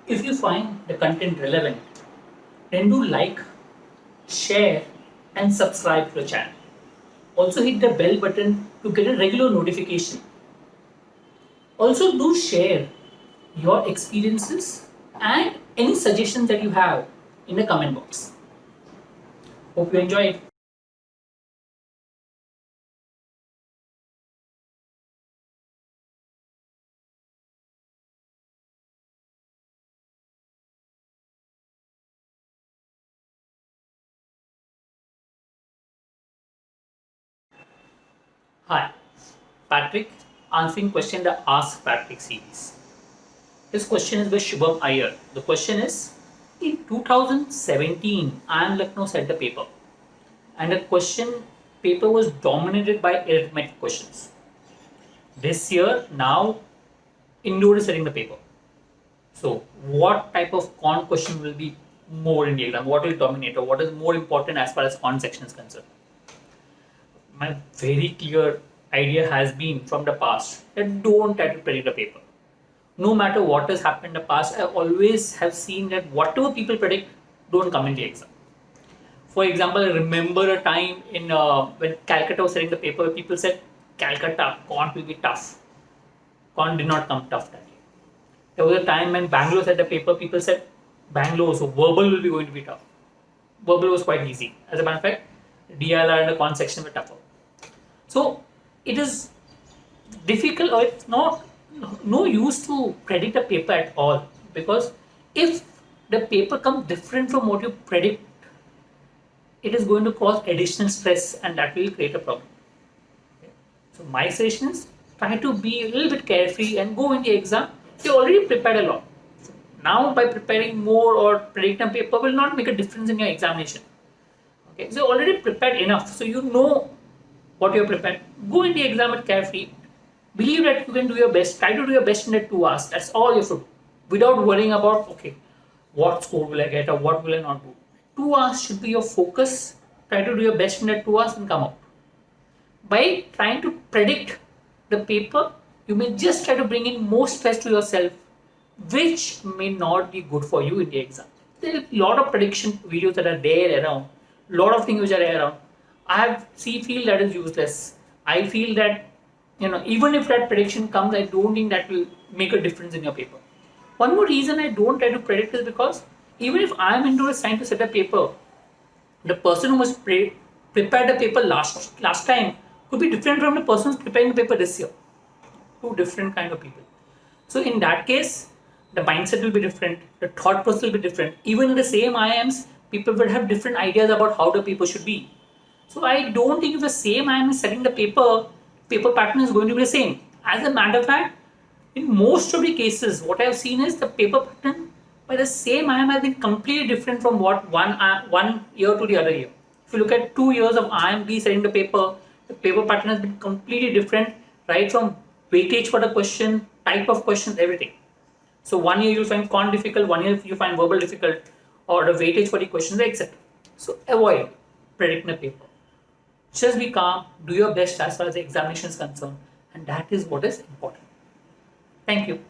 If you find the content relevant, then do like, share, and subscribe to the channel. Also hit the bell button to get a regular notification. Also do share your experiences and any suggestions that you have in the comment box. Hope you enjoy it. Hi, Patrick, answering question the Ask Patrick series. This question is by Shubham Iyer. The question is, in 2017, IIM Lucknow set the paper, and the question paper was dominated by arithmetic questions. This year, now Indore is setting the paper. So, what type of con question will be more in the exam? What will dominate, or what is more important as far as con section is concerned? My very clear idea has been from the past that don't try to predict the paper. No matter what has happened in the past, I always have seen that whatever people predict don't come in the exam. For example, I remember a time in when Calcutta was setting the paper, people said Calcutta con will be tough. Con did not come tough that year. There was a time when Bangalore set the paper, people said Bangalore, so verbal will be going to be tough. Verbal was quite easy. As a matter of fact, DLR and the con section were tougher. So it is difficult, or it's not no use to predict a paper at all, because if the paper comes different from what you predict, it is going to cause additional stress and that will create a problem. Okay. So my suggestion is try to be a little bit carefree and go in the exam. You already prepared a lot. Now by preparing more or predicting a paper will not make a difference in your examination. Okay, so already prepared enough, so you know what you're prepared. Go in the exam with carefree. Believe that you can do your best. Try to do your best in the 2 hours. That's all you have to do. Without worrying about, okay, what score will I get or what will I not do. 2 hours should be your focus. Try to do your best in the 2 hours and come out. By trying to predict the paper, you may just try to bring in more stress to yourself, which may not be good for you in the exam. There are a lot of prediction videos that are there around, a lot of things which are around. Feel that is useless. I feel that even if that prediction comes, I don't think that will make a difference in your paper. One more reason I don't try to predict is because even if I am into a trying to set a paper, the person who was prepared the paper last time could be different from the person who's preparing the paper this year. Two different kind of people. So in that case, the mindset will be different, the thought process will be different. Even in the same IIMs, people will have different ideas about how the paper should be. So I don't think if the same IIM is setting the paper pattern is going to be the same. As a matter of fact, in most of the cases, what I have seen is the paper pattern by the same IIM has been completely different from what one year to the other year. If you look at 2 years of IIMB setting the paper pattern has been completely different, right from weightage for the question, type of questions, everything. So 1 year you'll find con difficult, 1 year you find verbal difficult, or the weightage for the questions, etc. So avoid predicting the paper. Just be calm, do your best as far as the examination is concerned, and that is what is important. Thank you.